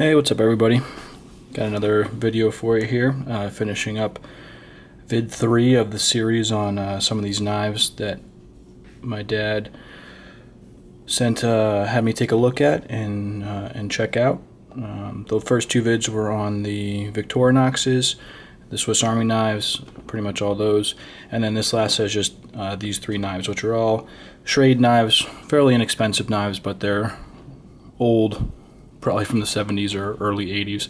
Hey, what's up everybody? Got another video for you here, finishing up vid 3 of the series on some of these knives that my dad sent, had me take a look at and check out. The first two vids were on the Victorinoxes, the Swiss Army knives, pretty much all those, and then this last has just these three knives, which are all Schrade knives, fairly inexpensive knives, but they're old, probably from the 70s or early 80s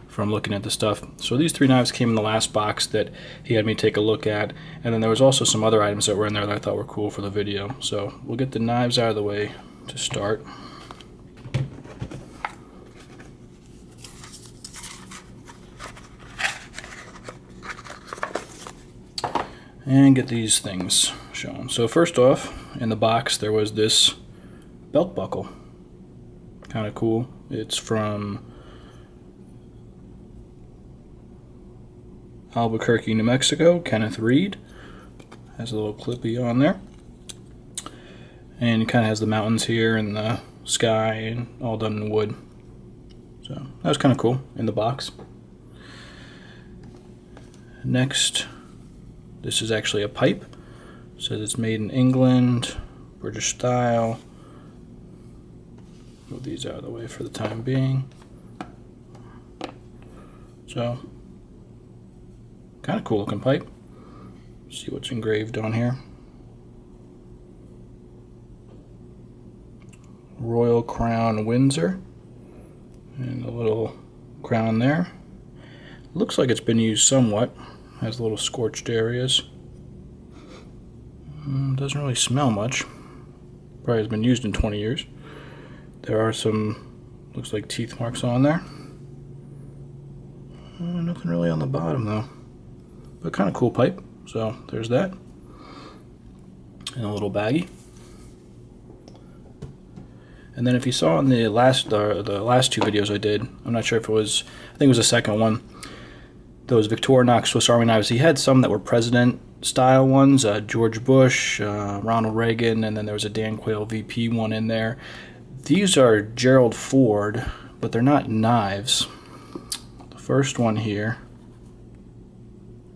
from looking at the stuff. So these three knives came in the last box that he had me take a look at, and then there was also some other items that were in there that I thought were cool for the video. So we'll get the knives out of the way to start. And get these things shown. So first off, in the box there was this belt buckle. Kind of cool. It's from Albuquerque, New Mexico, Kenneth Reed. Has a little clippy on there. And it kind of has the mountains here and the sky and all done in wood. So that was kind of cool in the box. Next, this is actually a pipe. It says it's made in England, British style. Move these out of the way for the time being. So, kind of cool looking pipe. See what's engraved on here. Royal Crown Windsor. And a little crown there. Looks like it's been used somewhat. Has little scorched areas. Doesn't really smell much. Probably has been used in 20 years. There are some, looks like teeth marks on there. Nothing really on the bottom though. But kind of cool pipe. So there's that. And a little baggie. And then if you saw in the last two videos I did, I'm not sure if it was, I think it was the second one, those Victorinox Swiss Army knives. He had some that were president style ones, George Bush, Ronald Reagan, and then there was a Dan Quayle VP one in there. These are Gerald Ford, but they're not knives. The first one here,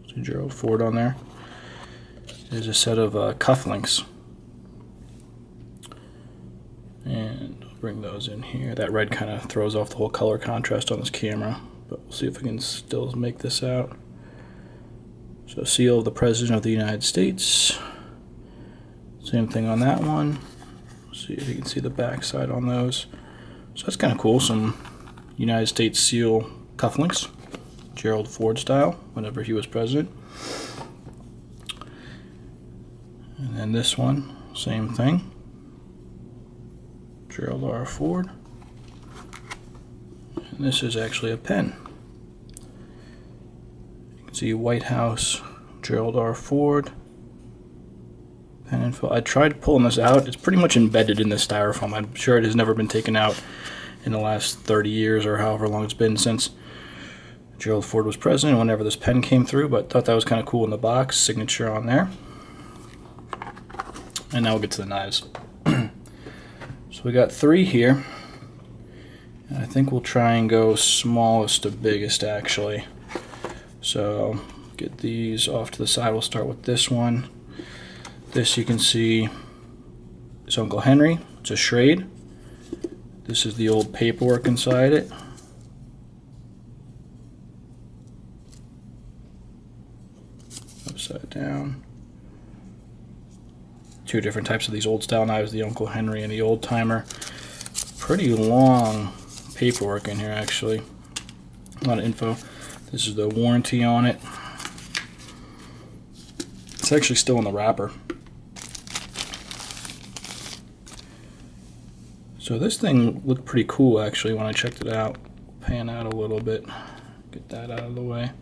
see Gerald Ford on there, is a set of cufflinks. And I'll bring those in here. That red kind of throws off the whole color contrast on this camera, but we'll see if we can still make this out. So seal of the President of the United States. Same thing on that one. See if you can see the back side on those. So that's kind of cool. Some United States seal cufflinks, Gerald Ford style, whenever he was president. And then this one, same thing, Gerald R. Ford. And this is actually a pen. You can see White House, Gerald R. Ford. I tried pulling this out. It's pretty much embedded in the styrofoam. I'm sure it has never been taken out in the last 30 years or however long it's been since Gerald Ford was president, whenever this pen came through, but thought that was kind of cool in the box. Signature on there. And now we'll get to the knives. So we got three here. And I think we'll try and go smallest to biggest actually. So get these off to the side. We'll start with this one. This you can see is Uncle Henry. It's a Schrade. This is the old paperwork inside it. Upside down. Two different types of these old style knives, the Uncle Henry and the Old Timer. Pretty long paperwork in here actually. A lot of info. This is the warranty on it. It's actually still in the wrapper. So this thing looked pretty cool actually when I checked it out. Pan out a little bit, get that out of the way.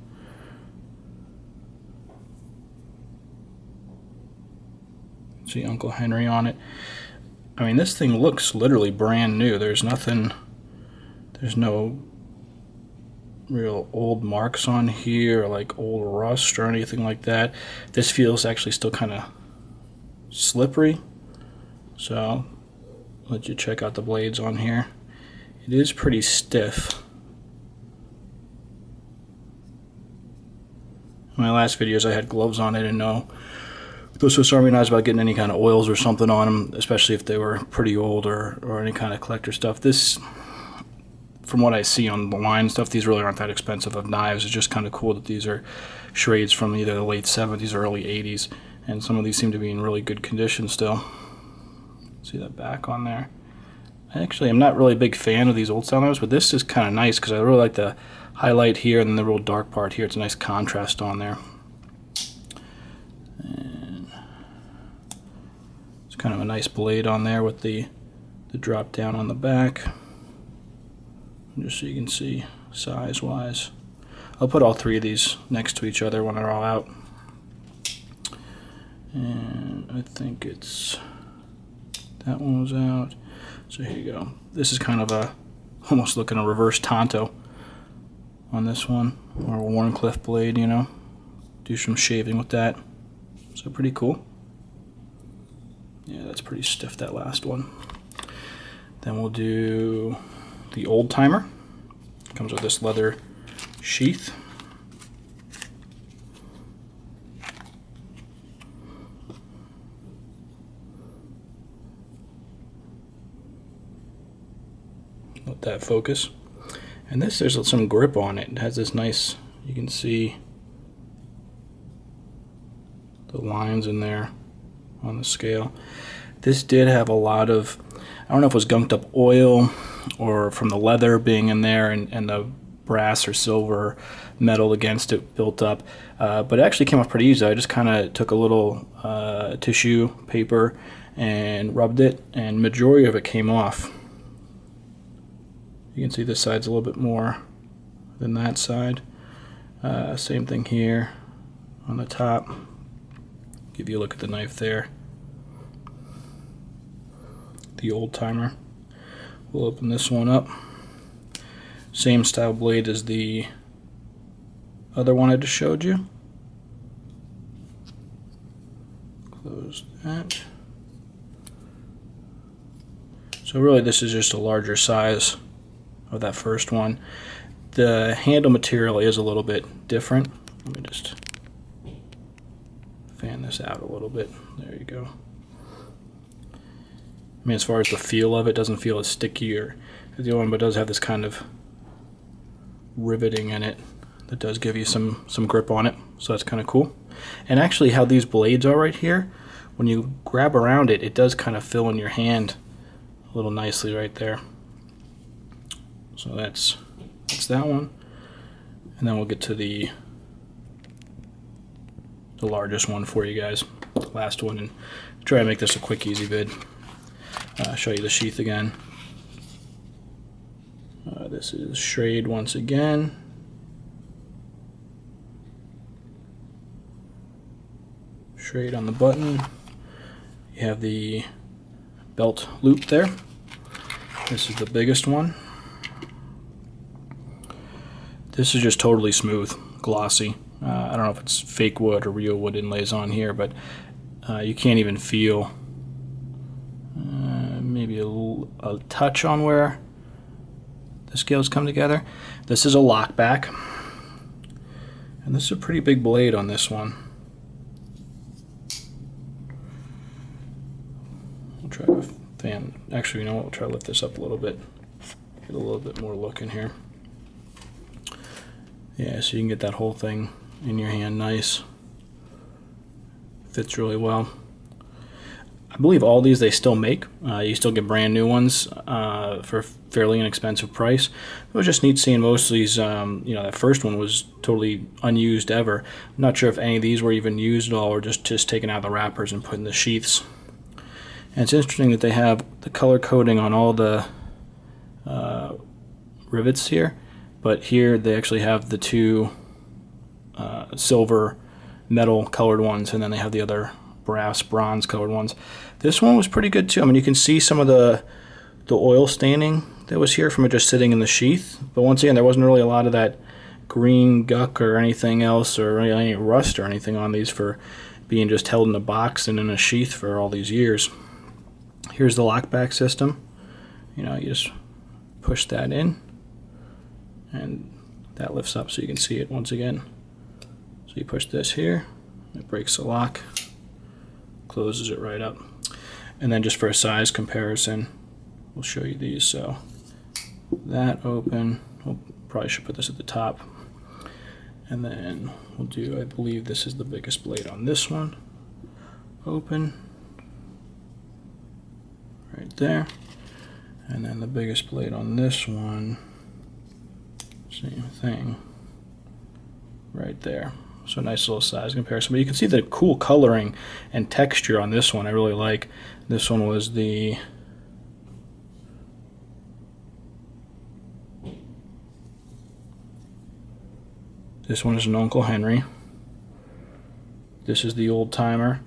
See Uncle Henry on it. I mean, this thing looks literally brand new. There's nothing, there's no real old marks on here or like old rust or anything like that. This feels actually still kind of slippery. So let you check out the blades on here. It is pretty stiff. In my last videos I had gloves on. I didn't know the Swiss Army knives about getting any kind of oils or something on them, especially if they were pretty old or any kind of collector stuff. This, from what I see on the line stuff, these really aren't that expensive of knives. It's just kind of cool that these are Schrades from either the late 70s or early 80s, and some of these seem to be in really good condition still. See that back on there? Actually, I'm not really a big fan of these old style knives, but this is kind of nice because I really like the highlight here and then the real dark part here. It's a nice contrast on there. And it's kind of a nice blade on there with the drop down on the back. Just so you can see size wise. I'll put all three of these next to each other when they're all out. And I think it's, that one was out. So here you go. This is kind of a, almost looking a reverse Tonto on this one, or a Warncliffe blade, you know. Do some shaving with that. So pretty cool. Yeah, that's pretty stiff, that last one. Then we'll do the Old Timer. Comes with this leather sheath. Let that focus. And this, there's some grip on it. It has this nice, you can see the lines in there on the scale. This did have a lot of, I don't know if it was gunked up oil or from the leather being in there and the brass or silver metal against it built up, but it actually came off pretty easy. I just kind of took a little tissue paper and rubbed it, and majority of it came off. You can see this side's a little bit more than that side. Same thing here on the top. Give you a look at the knife there. The Old Timer. We'll open this one up. Same style blade as the other one I just showed you. Close that. So really this is just a larger size of that first one. The handle material is a little bit different. Let me just fan this out a little bit. There you go. I mean, as far as the feel of it, doesn't feel as sticky or the other one, but it does have this kind of riveting in it that does give you some grip on it, so that's kind of cool. And actually how these blades are right here, when you grab around it, it does kind of fill in your hand a little nicely right there. So that's that one. And then we'll get to the largest one for you guys, the last one, and try to make this a quick, easy vid. Show you the sheath again. This is Schrade once again. Schrade on the button. You have the belt loop there. This is the biggest one. This is just totally smooth, glossy. I don't know if it's fake wood or real wood inlays on here, but you can't even feel maybe a touch on where the scales come together. This is a lockback, and this is a pretty big blade on this one. We'll try to fan, actually, you know what, we'll try to lift this up a little bit, get a little bit more look in here. Yeah, so you can get that whole thing in your hand nice. Fits really well. I believe all these they still make. You still get brand new ones for a fairly inexpensive price. It was just neat seeing most of these. You know, that first one was totally unused ever. I'm not sure if any of these were even used at all, or just taken out of the wrappers and put in the sheaths. And it's interesting that they have the color coding on all the rivets here, but here they actually have the two silver metal colored ones, and then they have the other brass bronze colored ones. This one was pretty good too. I mean, you can see some of the oil staining that was here from it just sitting in the sheath, but once again there wasn't really a lot of that green guck or anything else, or any rust or anything on these for being just held in a box and in a sheath for all these years. Here's the lockback system. You know, you just push that in and that lifts up so you can see it once again. So you push this here, it breaks the lock, closes it right up. And then just for a size comparison, we'll show you these. So that open, we'll probably should put this at the top. And then we'll do, I believe this is the biggest blade on this one. Open, right there. And then the biggest blade on this one, same thing, right there. So nice little size comparison. But you can see the cool coloring and texture on this one. I really like. This one was the this one is an Uncle Henry. This is the old timer.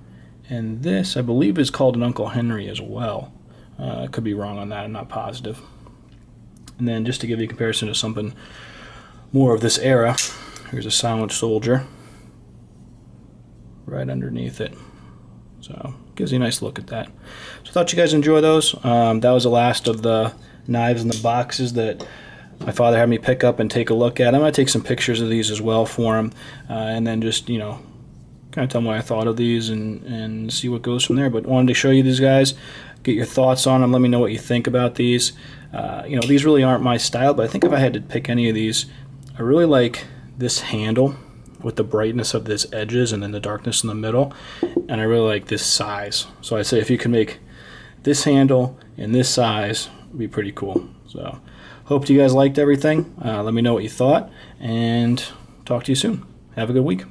And this, I believe, is called an Uncle Henry as well. I could be wrong on that. I'm not positive. And then just to give you a comparison to something more of this era, here's a Silent Soldier right underneath it. So gives you a nice look at that. So I thought you guys enjoy those. That was the last of the knives in the boxes that my father had me pick up and take a look at. I'm going to take some pictures of these as well for him, and then just, you know, kind of tell him what I thought of these and see what goes from there. But wanted to show you these guys, get your thoughts on them, let me know what you think about these. You know, these really aren't my style, but I think if I had to pick any of these, I really like this handle with the brightness of this edges and then the darkness in the middle, and I really like this size. So I'd say if you can make this handle in this size, it'd be pretty cool. So hope you guys liked everything. Let me know what you thought, and talk to you soon. Have a good week.